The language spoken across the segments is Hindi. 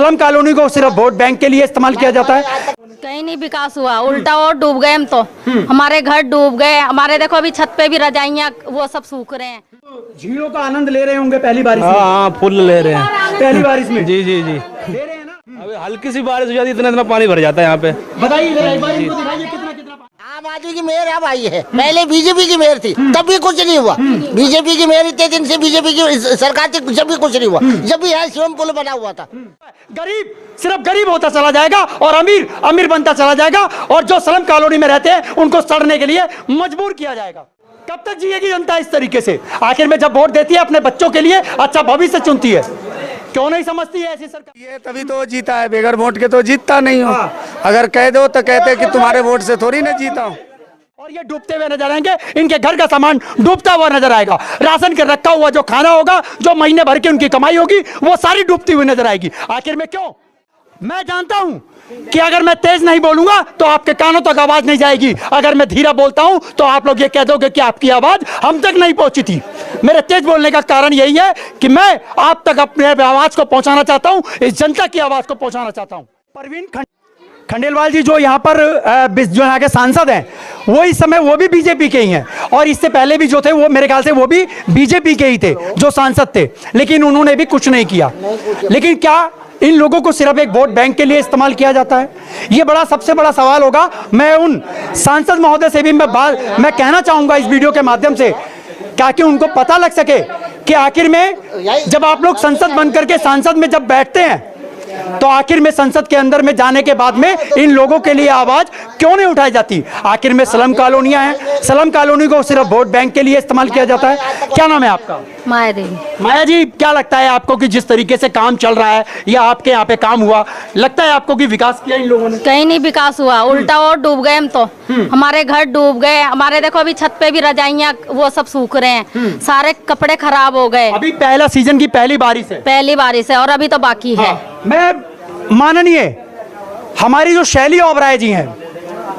स्लम कॉलोनी को सिर्फ वोट बैंक के लिए इस्तेमाल किया जाता है। कहीं नहीं विकास हुआ, उल्टा और डूब गए हम तो। हमारे घर डूब गए, हमारे देखो अभी छत पे भी रजाइयाँ वो सब सूख रहे हैं। झीलों का आनंद ले रहे होंगे पहली बारिश में। हाँ, फुल ले रहे हैं पहली बारिश में। जी जी जी ले रहे हैं ना। अभी हल्की सी बारिश हो जाती है, इतना पानी भर जाता है यहाँ पे। बताइए एक बार इनको दिखाइए कितना कितना। आम आदमी की मेहर अब आई है, पहले बीजेपी की मेहर थी तब भी कुछ नहीं हुआ। बीजेपी की मेहर इतने दिन से बीजेपी की सरकार थी जब भी कुछ नहीं हुआ, जब भी यहाँ शिवम पुल बना हुआ था। गरीब सिर्फ गरीब होता चला जाएगा और अमीर अमीर बनता चला जाएगा, और जो स्लम कॉलोनी में रहते हैं उनको सड़ने के लिए मजबूर किया जाएगा। कब तक जिएगी जनता इस तरीके से? आखिर में जब वोट देती है अपने बच्चों के लिए अच्छा भविष्य चुनती है, क्यों नहीं समझती है ऐसी सरकार? ये तभी तो जीता है, बगैर वोट के तो जीतता नहीं हो। अगर कह दो तो कहते कि तुम्हारे वोट से थोड़ी ना जीता हूँ। और ये डूबते हुए नजर आएंगे, इनके घर का सामान डूबता हुआ नजर आएगा, राशन के रखा हुआ जो खाना होगा, जो महीने भर की उनकी कमाई होगी, वो सारी डूबती हुई नजर आएगी। आखिर में क्यों? मैं जानता हूं कि अगर मैं तेज नहीं बोलूंगा तो आपके कानों तक आवाज नहीं जाएगी, अगर मैं धीरा बोलता हूं तो आप लोग ये कह दोगे कि आपकी आवाज हम तक नहीं पहुंची थी। मेरे तेज बोलने का कारण यही है कि मैं आप तक अपने आवाज को पहुंचाना चाहता हूं, इस जनता की आवाज को पहुंचाना चाहता हूं। परवीन खंडेलवाल जी जो यहाँ पर जो यहाँ के सांसद हैं, वो इस समय वो भी बीजेपी के ही हैं, और इससे पहले भी जो थे वो मेरे ख्याल से वो भी बीजेपी के ही थे जो सांसद थे, लेकिन उन्होंने भी कुछ नहीं किया। लेकिन क्या इन लोगों को सिर्फ एक वोट बैंक के लिए इस्तेमाल किया जाता है? ये सबसे बड़ा सवाल होगा। मैं उन सांसद महोदय से भी मैं कहना चाहूंगा इस वीडियो के माध्यम से, ताकि उनको पता लग सके कि आखिर में जब आप लोग संसद बनकर के सांसद में जब बैठते हैं तो आखिर में संसद के अंदर में जाने के बाद में इन लोगों के लिए आवाज क्यों नहीं उठाई जाती? आखिर में स्लम कॉलोनियां हैं, स्लम कॉलोनी को सिर्फ वोट बैंक के लिए इस्तेमाल किया जाता है। क्या नाम है आपका? माया देवी। माया जी, क्या लगता है आपको कि जिस तरीके से काम चल रहा है या आपके यहाँ पे काम हुआ, लगता है आपको कि विकास किया इन लोगों ने? कहीं नहीं विकास हुआ, उल्टा और डूब गए हम तो। हमारे घर डूब गए, हमारे देखो अभी छत पे भी रजाइयाँ वो सब सूख रहे हैं, सारे कपड़े खराब हो गए। अभी पहला सीजन की पहली बारिश है। पहली बारिश है और अभी तो बाकी है। मैं माननीय हमारी जो शैली ओबराय जी हैं,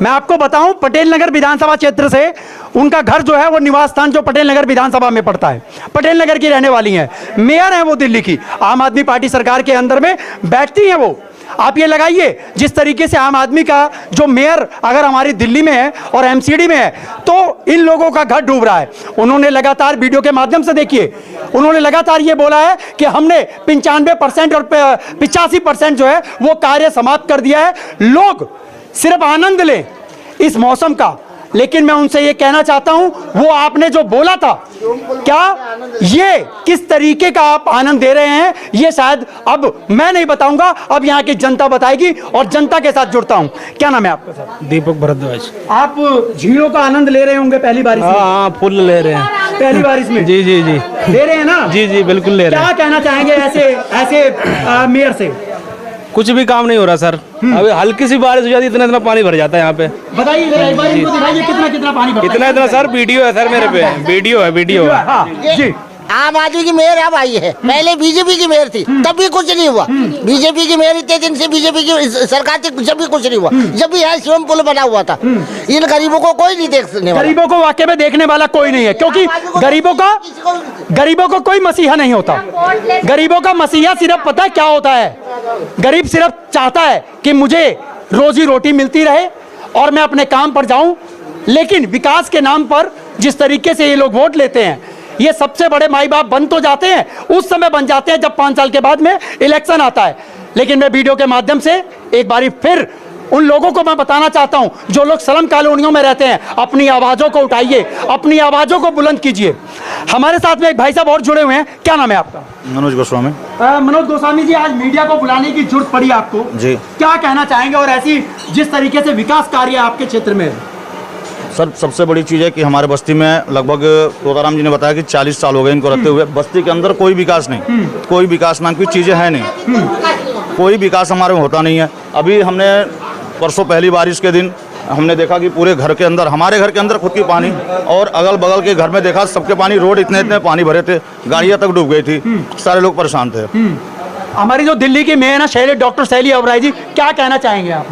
मैं आपको बताऊं पटेल नगर विधानसभा क्षेत्र से उनका घर जो है वो निवास स्थान जो पटेल नगर विधानसभा में पड़ता है, पटेल नगर की रहने वाली हैं, मेयर हैं वो दिल्ली की, आम आदमी पार्टी सरकार के अंदर में बैठती हैं वो। आप ये लगाइए जिस तरीके से आम आदमी का जो मेयर अगर हमारी दिल्ली में है और एमसीडी में है तो इन लोगों का घर डूब रहा है। उन्होंने लगातार वीडियो के माध्यम से देखिए, उन्होंने लगातार ये बोला है कि हमने 95% और 85% जो है वो कार्य समाप्त कर दिया है, लोग सिर्फ आनंद लें इस मौसम का। लेकिन मैं उनसे ये कहना चाहता हूं, वो आपने जो बोला था, क्या ये किस तरीके का आप आनंद दे रहे हैं ये शायद अब मैं नहीं बताऊंगा, अब यहाँ की जनता बताएगी और जनता के साथ जुड़ता हूं। क्या नाम है आपका सर? दीपक भरद्वाज। आप झीलों का आनंद ले रहे होंगे पहली बारिश में? हाँ, फुल ले रहे हैं पहली बारिश में। जी जी जी ले रहे हैं ना? जी जी बिल्कुल ले रहे हैं। क्या कहना चाहेंगे ऐसे मेयर से? कुछ भी काम नहीं हो रहा सर, अभी हल्की सी बारिश हो जाती है, इतना पानी भर जाता है यहाँ पे। बताइए एक बार इनको दिखाइए कितना कितना पानी भरता है। इतना सर वीडियो है सर मेरे पे, वीडियो है। हाँ जी। आम आदमी की मेहर अब आई है, पहले बीजेपी की मेहर थी तब भी कुछ नहीं हुआ। बीजेपी की मेहर इतने दिन से बीजेपी की सरकार थी जब भी कुछ नहीं हुआ, जब भी यहाँ शिवम पुल बना हुआ था। इन गरीबों को कोई नहीं देखने वाला, गरीबों को वाकई में देखने वाला कोई नहीं है, क्योंकि गरीबों को कोई मसीहा नहीं होता। गरीबों का मसीहा सिर्फ पता है क्या होता है? गरीब सिर्फ चाहता है कि मुझे रोजी रोटी मिलती रहे और मैं अपने काम पर जाऊं, लेकिन विकास के नाम पर जिस तरीके से ये लोग वोट लेते हैं, ये सबसे बड़े माई बाप बन तो जाते हैं, उस समय बन जाते हैं जब 5 साल के बाद में इलेक्शन आता है। लेकिन मैं वीडियो के माध्यम से एक बारी फिर उन लोगों को मैं बताना चाहता हूं जो लोग स्लम कॉलोनियों में रहते हैं, अपनी आवाजों को उठाइए, अपनी आवाजों को बुलंद कीजिए। हमारे साथ में एक भाई साहब और जुड़े हुए हैं। क्या नाम है आपका? मनोज गोस्वामी। मनोज गोस्वामी जी, आज मीडिया को बुलाने की जरूरत पड़ी आपको जी, क्या कहना चाहेंगे? और ऐसी जिस तरीके से विकास कार्य आपके क्षेत्र में? सर सबसे बड़ी चीज़ है कि हमारे बस्ती में लगभग तोताराम जी ने बताया कि 40 साल हो गए इनको रहते हुए, बस्ती के अंदर कोई विकास नहीं, कोई विकास नाम की चीज़ें हैं नहीं, कोई विकास हमारे में होता नहीं है। अभी हमने परसों पहली बारिश के दिन हमने देखा कि पूरे घर के अंदर, हमारे घर के अंदर खुद की पानी, और अगल बगल के घर में देखा सबके पानी, रोड इतने पानी भरे थे, गाड़ियाँ तक डूब गई थी, सारे लोग परेशान थे। हमारी जो दिल्ली की मेयर है डॉक्टर शैली ओबराय जी, क्या कहना चाहेंगे आप?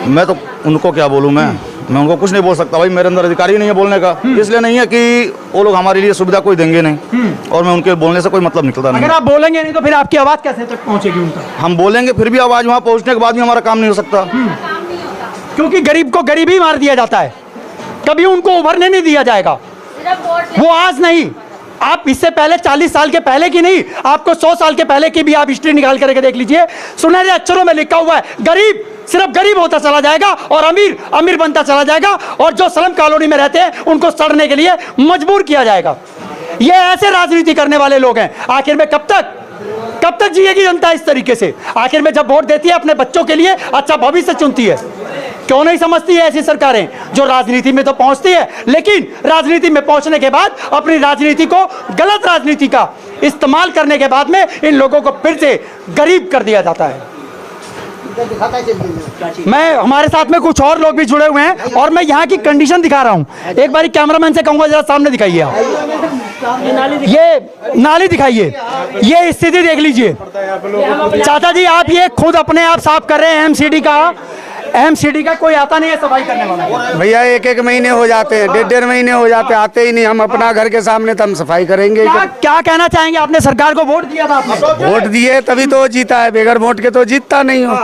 मैं तो उनको क्या बोलूँ, मैं मैं उनको कुछ नहीं बोल सकता भाई, मेरे अंदर अधिकार ही नहीं है बोलने का। इसलिए नहीं है कि वो लोग हमारे लिए सुविधा कोई देंगे नहीं, और मैं उनके बोलने से कोई मतलब निकलता नहीं। अगर आप बोलेंगे नहीं तो फिर आपकी आवाज कैसे तक पहुंचेगी उनका? हम बोलेंगे फिर भी आवाज वहाँ पहुँचने के बाद भी हमारा काम नहीं हो सकता। क्योंकि गरीब को गरीब ही मार दिया जाता है, कभी उनको उभरने नहीं दिया जाएगा। वो आज नहीं, आप इससे पहले 40 साल के पहले की नहीं, आपको 100 साल के पहले की भी आप हिस्ट्री निकाल करके देख लीजिए। सुनहरे अक्षरों में लिखा हुआ है, गरीब सिर्फ गरीब होता चला जाएगा और अमीर अमीर बनता चला जाएगा, और जो स्लम कॉलोनी में रहते हैं उनको सड़ने के लिए मजबूर किया जाएगा। ये ऐसे राजनीति करने वाले लोग हैं। आखिर में कब तक जिएगी जनता इस तरीके से? आखिर में जब वोट देती है अपने बच्चों के लिए अच्छा भविष्य चुनती है, क्यों नहीं समझती है ऐसी सरकारें जो राजनीति में तो पहुंचती है, लेकिन राजनीति में पहुंचने के बाद अपनी राजनीति को गलत राजनीति का इस्तेमाल करने के बाद में इन लोगों को फिर से गरीब कर दिया जाता है। मैं हमारे साथ में कुछ और लोग भी जुड़े हुए हैं और मैं यहाँ की कंडीशन दिखा रहा हूँ। एक बार कैमरामैन से कहूँगा जरा सामने दिखाइए आप, ये नाली दिखाइए, ये स्थिति देख लीजिए। चाचा जी आप ये खुद अपने आप साफ कर रहे हैं एमसीडी का कोई आता नहीं है सफाई करने वाला? भैया 1-1 महीने हो जाते हैं, 1.5 महीने हो जाते हैं, आते ही नहीं। हम अपना घर के सामने तो हम सफाई करेंगे। क्या कहना चाहेंगे? आपने सरकार को वोट दिया था, आपने वोट दिए तभी तो जीता है, बगैर वोट के तो जीतता नहीं हो।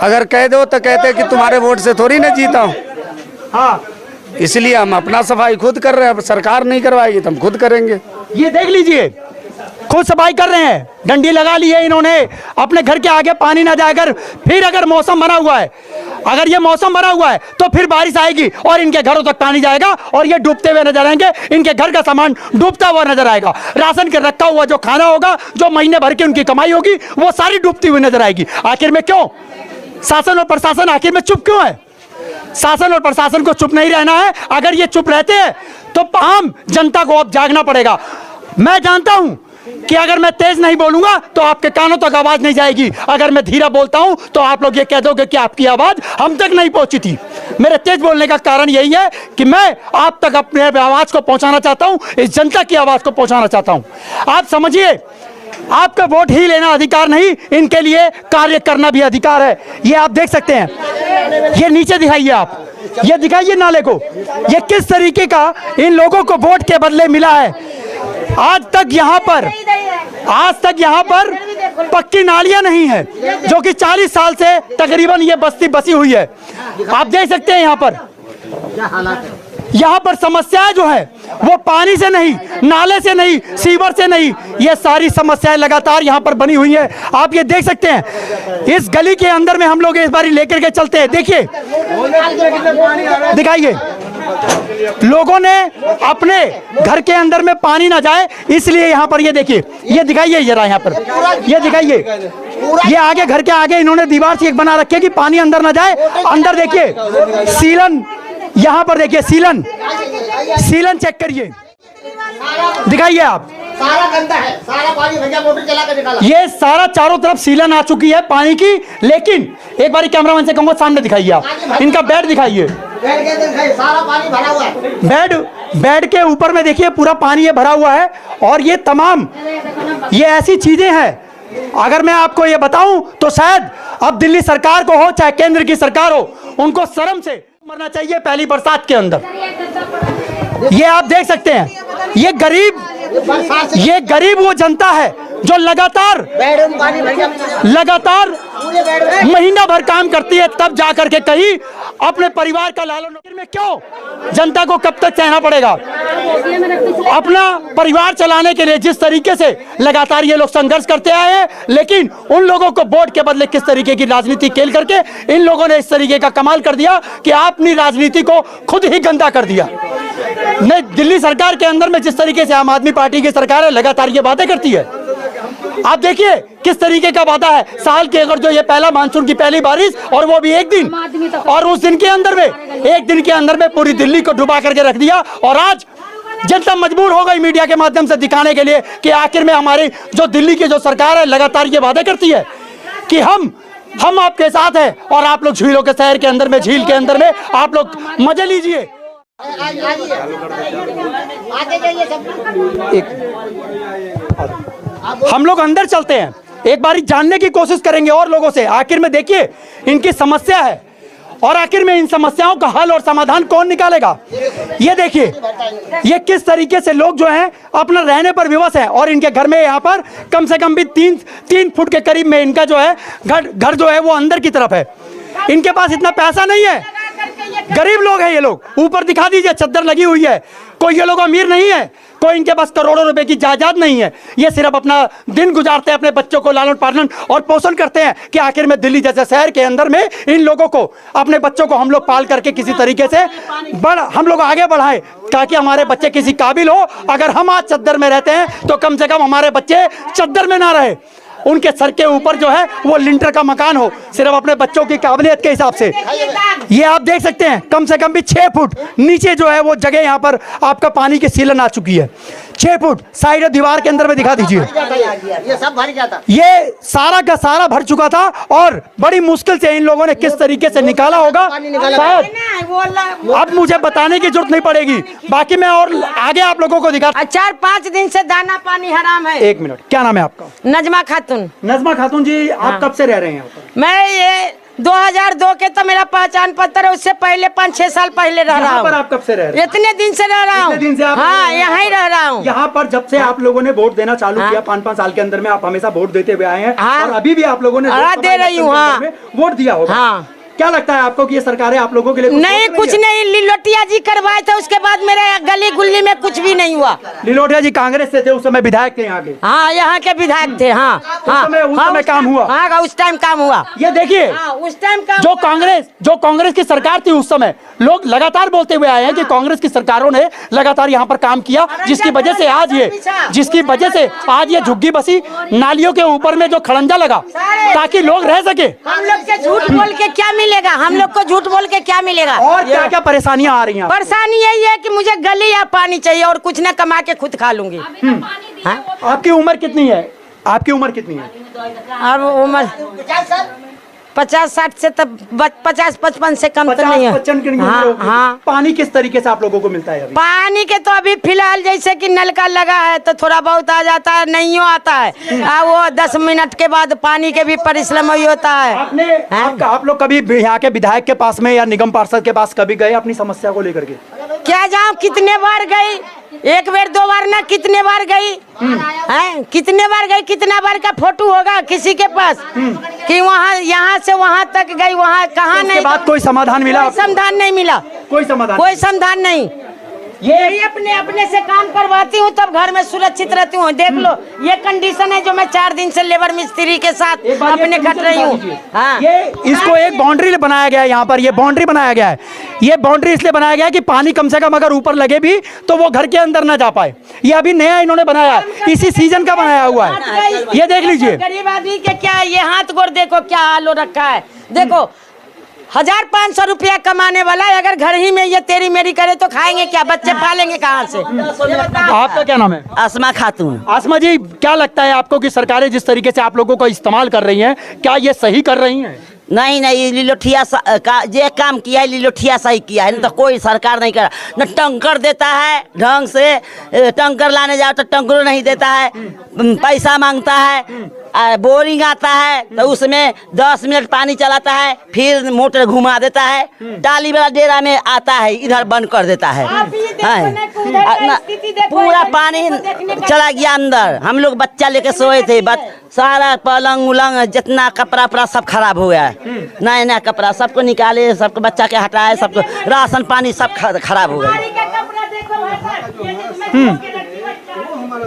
अगर कह दो तो कहते कि तुम्हारे वोट से थोड़ी ना जीता हूँ। हाँ, इसलिए हम अपना सफाई खुद कर रहे हैं। अब सरकार नहीं करवाएगी तो हम खुद करेंगे। ये देख लीजिए, खुद सफाई कर रहे हैं, डंडी लगा ली है इन्होंने। अपने घर के आगे पानी ना जाकर, फिर अगर मौसम बना हुआ है, अगर ये मौसम बना हुआ है तो फिर बारिश आएगी और इनके घरों तक पानी जाएगा और ये डूबते हुए नजर आएंगे। इनके घर का सामान डूबता हुआ नजर आएगा। राशन के रखा हुआ जो खाना होगा, जो महीने भर की उनकी कमाई होगी, वो सारी डूबती हुई नजर आएगी। आखिर में क्यों शासन और प्रशासन आखिर में चुप क्यों है? शासन और प्रशासन को चुप नहीं रहना है। अगर ये चुप रहते हैं तो आम जनता को अब जागना पड़ेगा। मैं जानता हूं कि अगर मैं तेज नहीं बोलूंगा तो आपके कानों तक आवाज नहीं जाएगी। अगर मैं धीरा बोलता हूं तो आप लोग ये कह दोगे कि आपकी आवाज हम तक नहीं पहुंची थी। मेरे तेज बोलने का कारण यही है कि मैं आप तक अपने आवाज को पहुंचाना चाहता हूं, इस जनता की आवाज को पहुंचाना चाहता हूं। आप समझिए, आपका वोट ही लेना अधिकार नहीं, इनके लिए कार्य करना भी अधिकार है। ये आप देख सकते हैं, ये नीचे दिखाइए आप, ये दिखाइए नाले को, ये किस तरीके का इन लोगों को वोट के बदले मिला है। आज तक यहाँ पर पक्की नालियां नहीं है, जो कि 40 साल से तकरीबन ये बस्ती बसी हुई है। आप देख सकते हैं यहाँ पर समस्याएं जो है वो पानी से नहीं, नाले से नहीं, सीवर से नहीं, ये सारी समस्याएं लगातार यहाँ पर बनी हुई है। आप ये देख सकते हैं, इस गली के अंदर में हम लोग इस बारी लेकर के चलते हैं। देखिए, दिखाइए, लोगों ने अपने घर के अंदर में पानी ना जाए इसलिए यहाँ पर ये देखिए, ये दिखाइए जरा, यहाँ पर ये दिखाइए, ये आगे घर के आगे इन्होंने दीवार से एक बना रखी है कि पानी अंदर ना जाए। अंदर देखिए सीलन, यहाँ पर देखिए सीलन चेक करिए, दिखाइए आप, सारा गंदा है, सारा पानी भैया मोटर चला कर निकाला। ये सारा चारों तरफ सीलन आ चुकी है पानी की। लेकिन एक बार कैमरामैन से कहूंगा सामने दिखाइए आप, इनका बेड दिखाइए, सारा पानी भरा हुआ है। बेड के ऊपर में देखिए पूरा पानी ये भरा हुआ है। और ये तमाम ये ऐसी चीजें हैं, अगर मैं आपको ये बताऊं तो शायद अब दिल्ली सरकार को हो चाहे केंद्र की सरकार हो, उनको शर्म से मरना चाहिए पहली बरसात के अंदर। ये आप देख सकते हैं, ये गरीब वो जनता है जो लगातार महीना भर काम करती है, तब जाकर के कहीं अपने परिवार का लालन में। क्यों जनता को कब तक सहना पड़ेगा? अपना परिवार चलाने के लिए जिस तरीके से लगातार ये लोग संघर्ष करते आए हैं, लेकिन उन लोगों को वोट के बदले किस तरीके की राजनीति खेल करके इन लोगों ने इस तरीके का कमाल कर दिया कि अपनी राजनीति को खुद ही गंदा कर दिया। नहीं, दिल्ली सरकार के अंदर में जिस तरीके से आम आदमी पार्टी की सरकार है, लगातार ये बातें करती है। आप देखिए किस तरीके का वादा है, साल के अगर जो ये पहला मानसून की पहली बारिश, और वो भी एक दिन, और उस दिन के अंदर में, एक दिन के अंदर में पूरी दिल्ली को डुबा करके रख दिया। और आज जनता मजबूर हो गई मीडिया के माध्यम से दिखाने के लिए कि आखिर में हमारी जो दिल्ली की जो सरकार है लगातार ये वादे करती है कि हम आपके साथ हैं, और आप लोग झीलों के शहर के अंदर में, झील के अंदर में आप लोग मजे लीजिए। हम लोग अंदर चलते हैं, एक बारी जानने की कोशिश करेंगे और लोगों से। आखिर में देखिए इनकी समस्या है, और आखिर में इन समस्याओं का हल और समाधान कौन निकालेगा? ये देखिए, ये किस तरीके से लोग जो हैं अपना रहने पर विवश हैं और इनके घर में यहाँ पर कम से कम भी 3 फुट के करीब में इनका जो है घर जो है वो अंदर की तरफ है। इनके पास इतना पैसा नहीं है, गरीब लोग हैं ये लोग। ऊपर दिखा दीजिए, चद्दर लगी हुई है। कोई ये लोग अमीर नहीं है, कोई इनके पास करोड़ों रुपए की जायदाद नहीं है। ये सिर्फ अपना दिन गुजारते हैं, अपने बच्चों को लालन पालन और पोषण करते हैं कि आखिर में दिल्ली जैसे शहर के अंदर में इन लोगों को, अपने बच्चों को हम लोग पाल करके किसी तरीके से हम लोग आगे बढ़ाएं ताकि हमारे बच्चे किसी काबिल हो। अगर हम आज चद्दर में रहते हैं तो कम से कम हमारे बच्चे चद्दर में ना रहे, उनके सर के ऊपर जो है वो लिंटर का मकान हो, सिर्फ अपने बच्चों की काबिलियत के हिसाब से। ये आप देख सकते हैं कम से कम भी 6 फुट नीचे जो है वो जगह यहाँ पर आपका पानी की सीलन आ चुकी है। 6 फुट साइड दीवार के अंदर में दिखा दीजिए, ये सब भर जाता, ये सारा का सारा भर चुका था और बड़ी मुश्किल से इन लोगों ने किस तरीके से निकाला होगा शायद अब मुझे बताने की जरूरत नहीं पड़ेगी। बाकी मैं और आगे आप लोगों को दिखा। 4-5 दिन से दाना पानी हराम है। 1 मिनट, क्या नाम है आपका? नजमा खातून। नजमा खातून जी, आप कब से रह रहे हैं यहाँ पर? मैं ये 2002 के तो मेरा पहचान पत्र है, उससे पहले 5-6 साल पहले रह रहा यहाँ पर हूँ। आप कब से रह रहे हैं? इतने दिन से रह रहा हूँ। इतने दिन से आप हाँ, यहाँ ही रह रहा हूँ। यहाँ पर जब से आप लोगों ने वोट देना चालू किया, 5-5 साल के अंदर में आप हमेशा वोट देते हुए आए हैं हाँ। और अभी भी आप लोगों ने दे रही हूँ, हाँ। वोट दिया होगा। हाँ। क्या लगता है आपको कि ये सरकारें आप लोगों के लिए नहीं, कुछ नहीं। लिलोटिया जी करवाए थे, उसके बाद मेरे गली गुल्ली में कुछ भी नहीं हुआ। लिलोटिया जी कांग्रेस से थे, उस समय विधायक थे यहाँ के। हाँ, यहाँ के विधायक थे। हाँ उस समय काम हुआ। हाँ, उस टाइम काम हुआ। ये देखिए, उस टाइम काम जो कांग्रेस की सरकार थी उस समय, लोग लगातार बोलते हुए आए हैं कि कांग्रेस की सरकारों ने लगातार यहाँ पर काम किया, जिसकी वजह से आज ये झुग्गी बसी नालियों के ऊपर में जो खड़ंजा लगा ताकि लोग रह सके। हम लोग के झूठ बोल के क्या मिलेगा? हम लोग को झूठ बोल के क्या मिलेगा? और क्या क्या परेशानियां आ रही हैं? परेशानी यही है कि मुझे गली या पानी चाहिए और कुछ न कमा के खुद खा लूंगी। आपकी उम्र कितनी है? आपकी उम्र कितनी है? अब उम्र 50-60 से तब 50-55 से कम तो नहीं है। 50-55 की उम्र होगी। हाँ। पानी किस तरीके से आप लोगों को मिलता है अभी? पानी के तो अभी फिलहाल जैसे कि नल का लगा है तो थोड़ा बहुत आ जाता है, नहीं आता है। वो 10 मिनट के बाद पानी के भी परिश्रम ही होता है। आप लोग कभी यहाँ के विधायक के पास में या निगम पार्षद के पास कभी गए अपनी समस्या को लेकर के? क्या जाऊँ, कितने बार गई, 1 बार 2 बार ना, कितने बार गई हैं? कितने बार गई? कितना बार का फोटो होगा किसी के पास कि वहाँ यहाँ से वहाँ तक गई, वहाँ कहाँ नहीं? बात कोई समाधान मिला? समाधान नहीं मिला, कोई समाधान नहीं। ये अपने से काम करवाती हूँ तब घर में सुरक्षित रहती हूँ। देख लो, ये कंडीशन है जो मैं 4 दिन से लेबर मिस्त्री के साथ अपने कट रही हूँ। हाँ। ये इसको एक बाउंड्री बनाया गया है यहाँ पर, ये बाउंड्री बनाया गया है। ये बाउंड्री इसलिए बनाया गया है कि पानी कम से कम अगर ऊपर लगे भी तो वो घर के अंदर ना जा पाए। ये अभी नया इन्होंने बनाया है, इसी सीजन का बनाया हुआ है। ये देख लीजिए, गरीब आदमी के क्या ये हाथ गोड़ देखो क्या हाल हो रखा है। देखो 1500 रुपया कमाने वाला है, अगर घर ही में ये तेरी मेरी करे तो खाएंगे क्या? बच्चे पालेंगे कहाँ से? आपका क्या नाम है? आसमा खातून। आसमा जी, क्या लगता है आपको कि सरकारें जिस तरीके से आप लोगों को इस्तेमाल कर रही हैं, क्या ये सही कर रही हैं? नहीं, लिलोठिया का जे काम किया है लिलोठिया सही किया है, नहीं तो कोई सरकार नहीं कर। न टंकर देता है ढंग से, टंकर लाने जाओ तो टंकरों नहीं देता है, पैसा मांगता है। बोरिंग आता है तो उसमें 10 मिनट पानी चलाता है, फिर मोटर घुमा देता है। डाली वाला डेरा में आता है, इधर बंद कर देता है। पूरा पानी चला गया अंदर। हम लोग बच्चा लेके सोए थे, सारा पलंग उलंग जितना कपड़ा उपड़ा सब खराब हो गया। नया कपड़ा सबको निकाले, सबको बच्चा के हटाए, सबको राशन पानी सब खराब हो गया।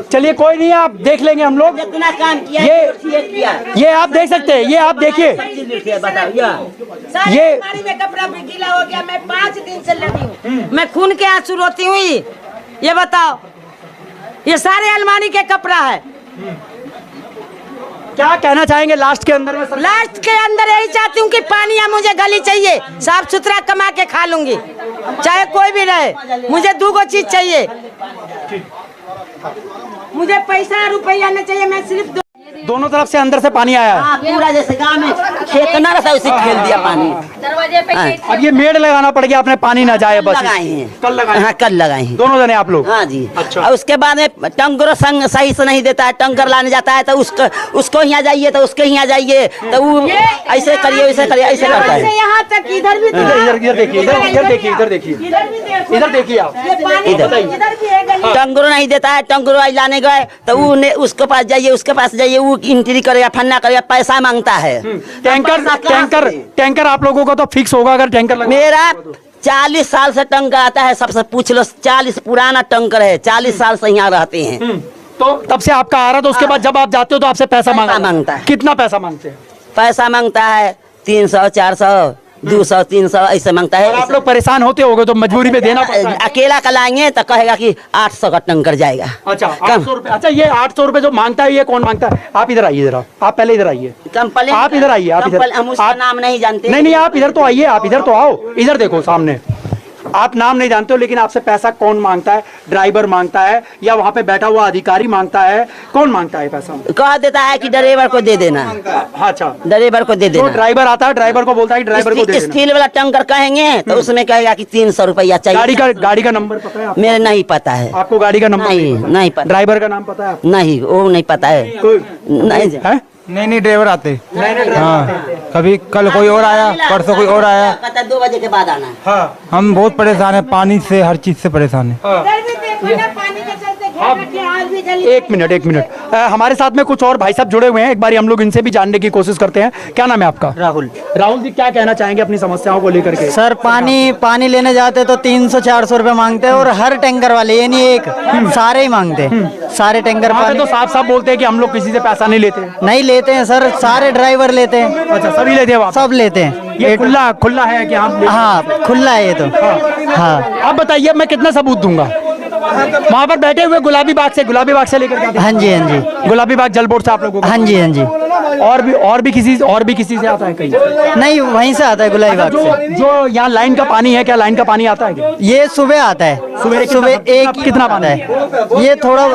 चलिए कोई नहीं, आप देख लेंगे हम लोग। जितना काम किया ये आप देख सकते हैं, ये आप देखिए, ये में कपड़ा भी गीला हो गया। मैं 5 दिन से लगी हूँ, मैं खून के आंसू रोती हुई। ये बताओ, ये सारे अलमारी के कपड़ा है। क्या कहना चाहेंगे लास्ट के अंदर में? लास्ट के अंदर यही चाहती हूँ कि पानी या मुझे गली चाहिए, साफ सुथरा कमा के खा लूंगी, चाहे कोई भी रहे। मुझे 2 चीज चाहिए, मुझे पैसा रुपया नहीं चाहिए, मैं सिर्फ दोनों तरफ से अंदर से पानी आया है। पूरा जैसे गाँव में फेंकना रहता है उसे खेल दिया पानी। दरवाजे पे गेट अब ये मेड़ लगाना पड़ गया, अपने पानी ना जाए बस। लगाए हैं, कल लगाए? हाँ कल लगाए हैं। दोनों जने आप लोग? हाँ जी। अच्छा। और उसके बाद में टंकर संग सही से नहीं देता है, टंकर लाने जाता है तो उसको यहाँ जाइए तो उसके यहाँ जाइए तो वो ऐसे करिए वैसे करिए ऐसे करता है। यहाँ तक इधर भी तो इधर इधर देखिए, इधर देखिए, इधर देखिए, इधर देखिए आप। इधर भी है गली। टंगरो नहीं देता है, टंगरो आज लाने गए तो वो उसके पास जाइए उसके पास जाइए, वो एंट्री करेगा फन्ना करेगा, पैसा मांगता है। टैंकर आप लोगों का तो फिक्स होगा अगर टैंकर लगा। मेरा 40 साल से टंकर आता है, सबसे पूछ लो, 40 पुराना टंकर है, 40 साल से यहाँ रहते हैं। तो तब से आपका आ रहा, तो उसके बाद जब आप जाते हो तो आपसे पैसा मांगता है। कितना पैसा मांगते हैं? पैसा मांगता है 300 400 200 300 ऐसे मांगता है। और आप लोग परेशान होते होगे तो मजबूरी में देना पड़ता है। अकेला कलाएंगे तो कहेगा कि 800 का टंकर जाएगा। अच्छा 800 रुपए। अच्छा ये 800 रुपए जो मांगता है ये कौन मांगता है? आप इधर आइए, इधर आप पहले इधर आइए, कंप्लेंट आप इधर आइए, आप इधर, हम उसका नाम नहीं जानते। नहीं आप इधर तो आइए, आप इधर तो आओ, इधर देखो सामने। आप नाम नहीं जानते हो लेकिन आपसे पैसा कौन मांगता है? ड्राइवर मांगता है या वहाँ पे बैठा हुआ अधिकारी मांगता है? कौन मांगता है पैसा? कह देता है कि ड्राइवर को दे देना। अच्छा ड्राइवर को दे जो देना। ड्राइवर आता है ड्राइवर को बोलता है कि ड्राइवर को दे देना। स्टील वाला टंकर कहेंगे तो उसमें कहेगा कि 300 रुपया चाहिए। गाड़ी का नंबर पता है आपको? मेरे नहीं पता है। आपको गाड़ी का नंबर नहीं पता। ड्राइवर का नाम पता है आपको? नहीं वो नहीं पता है। नहीं है? नहीं ड्राइवर आते। हाँ कभी कल कोई और आया, परसों कोई और आया। कहता 2 बजे के बाद आना है। हाँ हम बहुत परेशान है, पानी से हर चीज से परेशान है। इधर भी देखो ना, पानी के चलते घर रखे हाल भी जली। एक मिनट हमारे साथ में कुछ और भाई साहब जुड़े हुए हैं, एक बार हम लोग इनसे भी जानने की कोशिश करते हैं। क्या नाम है आपका? राहुल। राहुल जी क्या कहना चाहेंगे अपनी समस्याओं को लेकर के? सर पानी लेने जाते तो 300-400 रुपए मांगते हैं और हर टैंकर वाले, ये नहीं एक, सारे ही मांगते हैं। सारे टैंकर वहाँ पे पानी तो साफ साफ बोलते हैं कि हम लोग किसी से पैसा नहीं लेते। नहीं लेते हैं सर, सारे ड्राइवर लेते हैं। अच्छा सभी लेते हैं वहाँ पे? सब लेते हैं। ये खुला है कि आप? हाँ खुला है ये तो। हाँ आप बताइए मैं कितना सबूत दूंगा? वहाँ पर बैठे हुए गुलाबी बाग से लेकर के आते हैं? हाँ जी गुलाबी बाग जल बोर्ड से आप लोगों को? हाँ जी। और भी किसी से आता है कहीं? नहीं वहीं से आता है गुलाबी बाग से। जो यहाँ लाइन का पानी है, क्या लाइन का पानी आता है क्या? ये सुबह आता है। सुबह एक कितना आता है ये, थोड़ा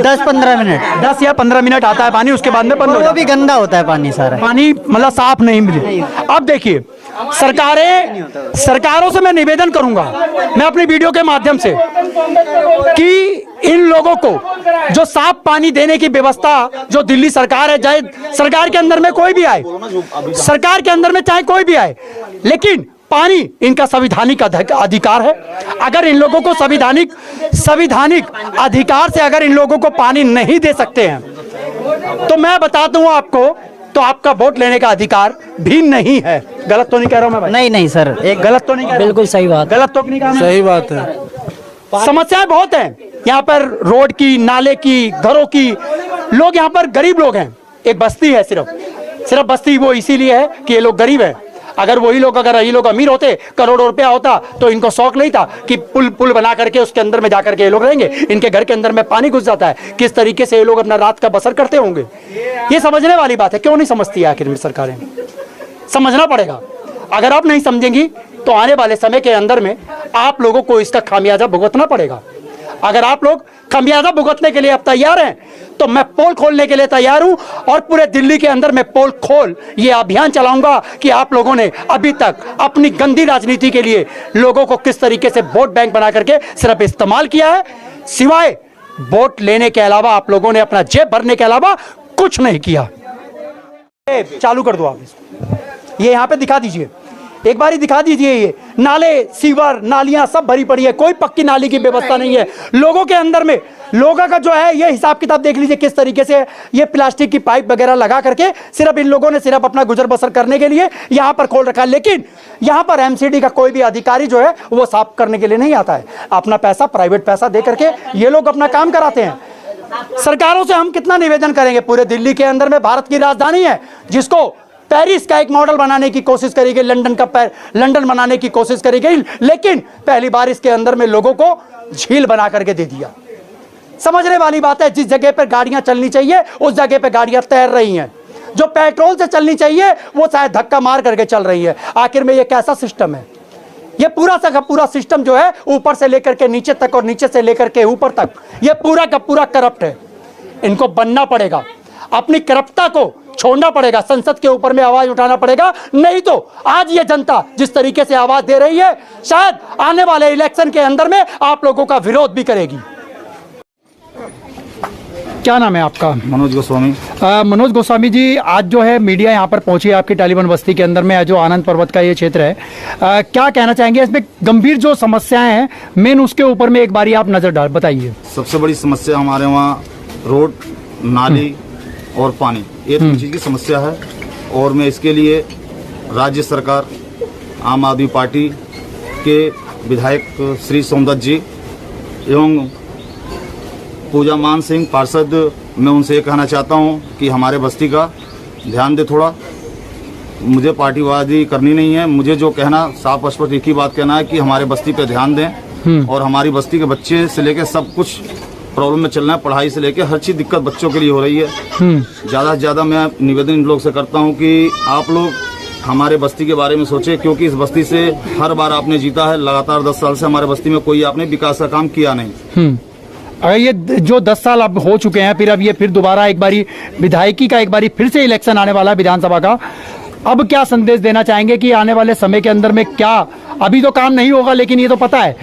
10-15 मिनट 10 या 15 मिनट आता है पानी, उसके बाद में बंद हो वो जाता भी गंदा होता है पानी सारा। पानी मतलब साफ नहीं मिले। अब देखिए सरकारों से मैं निवेदन करूंगा, मैं अपनी वीडियो के माध्यम से, कि इन लोगों को जो साफ पानी देने की व्यवस्था जो दिल्ली सरकार है, चाहे सरकार के अंदर में कोई भी आए, सरकार के अंदर में चाहे कोई भी आए, लेकिन पानी इनका संवैधानिक अधिकार है। अगर इन लोगों को संवैधानिक अधिकार से अगर इन लोगों को पानी नहीं दे सकते हैं तो मैं बता दूं आपको, तो आपका वोट लेने का अधिकार भी नहीं है। गलत तो नहीं कह रहा हूं मैं भाई? नहीं सर, एक गलत तो नहीं कह रहा? बिल्कुल सही बात। गलत तो नहीं कहा मैं? सही बात है। समस्याएं बहुत हैं यहाँ पर, रोड की, नाले की, घरों की। लोग यहाँ पर गरीब लोग हैं, एक बस्ती है, सिर्फ बस्ती वो इसीलिए है कि ये लोग गरीब हैं। अगर ये लोग अमीर होते, करोड़ों रुपया होता, तो इनको शौक नहीं था कि पुल बना करके उसके अंदर में जाकर के ये लोग रहेंगे। इनके घर के अंदर में पानी घुस जाता है, किस तरीके से ये लोग अपना रात का बसर करते होंगे। ये समझने वाली बात है। क्यों नहीं समझती है आखिर में सरकारें? समझना पड़ेगा। अगर आप नहीं समझेंगी तो आने वाले समय के अंदर में आप लोगों को इसका खामियाजा भुगतना पड़ेगा। अगर आप लोग खामियाजा भुगतने के लिए अब तैयार हैं तो मैं पोल खोलने के लिए तैयार हूं, और पूरे दिल्ली के अंदर में पोल खोल ये अभियान चलाऊंगा कि आप लोगों ने अभी तक अपनी गंदी राजनीति के लिए लोगों को किस तरीके से वोट बैंक बना करके सिर्फ इस्तेमाल किया है, सिवाय वोट लेने के अलावा आप लोगों ने अपना जेब भरने के अलावा कुछ नहीं किया। चालू कर दो आप इसको, ये यहाँ पे दिखा दीजिए, एक बार ही दिखा दीजिए। ये नाले, सीवर, नालियां सब भरी पड़ी है, कोई पक्की नाली की व्यवस्था नहीं है। लोगों के अंदर में, लोगों का जो है ये हिसाब किताब देख लीजिए किस तरीके से ये प्लास्टिक की पाइप वगैरह लगा करके सिर्फ इन लोगों ने सिर्फ अपना गुजर बसर करने के लिए यहाँ पर खोल रखा है। लेकिन यहाँ पर एमसीडी का कोई भी अधिकारी जो है वो साफ करने के लिए नहीं आता है। अपना पैसा, प्राइवेट पैसा दे करके ये लोग अपना काम कराते हैं। सरकारों से हम कितना निवेदन करेंगे? पूरे दिल्ली के अंदर में भारत की राजधानी है, जिसको पेरिस का एक मॉडल बनाने की कोशिश करी गई, लंदन बनाने की कोशिश करी गई, लेकिन पहली बार इसके अंदर में लोगों को झील बना करके दे दिया। समझने वाली बात है, जिस जगह पर गाड़ियां चलनी चाहिए उस जगह पे गाड़ियां तैर रही हैं, जो पेट्रोल से चलनी चाहिए वो शायद धक्का मार करके चल रही है। आखिर में ये कैसा सिस्टम है? ये पूरा सिस्टम जो है ऊपर से लेकर के नीचे तक और नीचे से लेकर के ऊपर तक ये पूरा का पूरा करप्ट है। इनको बनना पड़ेगा, अपनी करप्टता को छोड़ना पड़ेगा, संसद के ऊपर में आवाज उठाना पड़ेगा। नहीं तो आज ये जनता जिस तरीके से आवाज दे रही है, शायद आने वाले इलेक्शन के अंदर में आप लोगों का विरोध भी करेगी। क्या नाम है आपका? मनोज गोस्वामी। मनोज गोस्वामी जी, आज जो है मीडिया यहाँ पर पहुंची है आपकी टालीबन बस्ती के अंदर में, जो आनंद पर्वत का ये क्षेत्र है, क्या कहना चाहेंगे? इसमें गंभीर जो समस्याएं हैं मेन, उसके ऊपर में एक बारी आप नजर डाल बताइए। सबसे बड़ी समस्या हमारे वहाँ रोड, नाली और पानी, ये तीन चीज़ की समस्या है। और मैं इसके लिए राज्य सरकार, आम आदमी पार्टी के विधायक श्री सोमदत्त जी एवं पूजा मान सिंह पार्षद, मैं उनसे ये कहना चाहता हूँ कि हमारे बस्ती का ध्यान दे थोड़ा। मुझे पार्टीबाजी करनी नहीं है, मुझे जो कहना साफ स्पष्ट एक ही बात कहना है कि हमारे बस्ती पे ध्यान दें। और हमारी बस्ती के बच्चे से लेकर सब कुछ प्रॉब्लम में चलना है, पढ़ाई से लेकर हर चीज़ दिक्कत बच्चों के लिए हो रही है। ज़्यादा से ज़्यादा मैं निवेदन इन लोग से करता हूँ कि आप लोग हमारे बस्ती के बारे में सोचें, क्योंकि इस बस्ती से हर बार आपने जीता है। लगातार 10 साल से हमारे बस्ती में कोई आपने विकास का काम किया नहीं। अगर ये जो 10 साल अब हो चुके हैं, फिर अब ये फिर दोबारा एक बारी विधायकी का एक बारी फिर से इलेक्शन आने वाला है विधानसभा का, अब क्या संदेश देना चाहेंगे कि आने वाले समय के अंदर में क्या, अभी तो काम नहीं होगा लेकिन ये तो पता है,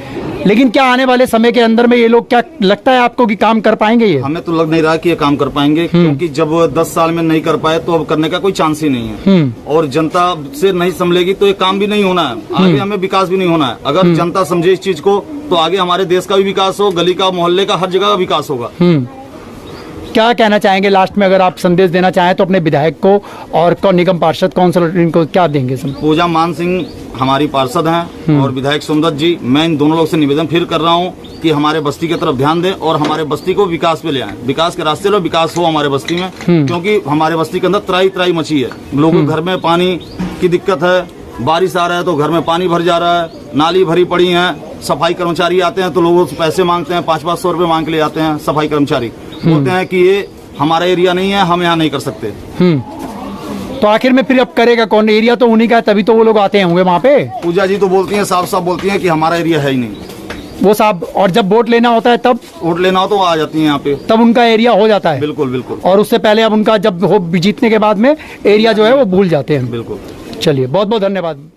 लेकिन क्या आने वाले समय के अंदर में ये लोग, क्या लगता है आपको कि काम कर पाएंगे? ये हमें तो लग नहीं रहा कि ये काम कर पाएंगे, क्योंकि जब 10 साल में नहीं कर पाए तो अब करने का कोई चांस ही नहीं है। और जनता से नहीं संभलेगी तो ये काम भी नहीं होना है, आगे हमें विकास भी नहीं होना है। अगर जनता समझे इस चीज को तो आगे हमारे देश का भी विकास हो, गली का, मोहल्ले का, हर जगह का विकास होगा। क्या कहना चाहेंगे लास्ट में, अगर आप संदेश देना चाहें तो अपने विधायक को और निगम पार्षद काउंसिलर, इनको क्या देंगे? पूजा मान सिंह हमारी पार्षद हैं और विधायक सोमदत्त जी, मैं इन दोनों लोग से निवेदन फिर कर रहा हूं कि हमारे बस्ती की तरफ ध्यान दें और हमारे बस्ती को विकास पे ले आएं, विकास के रास्ते लो, विकास हो हमारे बस्ती में। क्योंकि हमारे बस्ती के अंदर त्राई मची है, लोगों के घर में पानी की दिक्कत है, बारिश आ रहा है तो घर में पानी भर जा रहा है, नाली भरी पड़ी है, सफाई कर्मचारी आते हैं तो लोगों से पैसे मांगते हैं, 500-500 रुपए मांग के ले जाते हैं सफाई कर्मचारी, बोलते हैं कि ये हमारा एरिया नहीं है, हम यहाँ नहीं कर सकते। तो आखिर में फिर अब करेगा कौन? एरिया तो उन्हीं का है, तभी तो वो लोग आते होंगे वहाँ पे। पूजा जी तो बोलती हैं, साफ बोलती हैं कि हमारा एरिया है ही नहीं वो साहब। और जब वोट लेना होता है तब? वोट लेना हो तो आ जाती हैं यहाँ पे, तब उनका एरिया हो जाता है। बिल्कुल बिल्कुल। और उससे पहले अब उनका जब हो जीतने के बाद में एरिया जो है वो भूल जाते हैं। बिल्कुल। चलिए, बहुत बहुत धन्यवाद।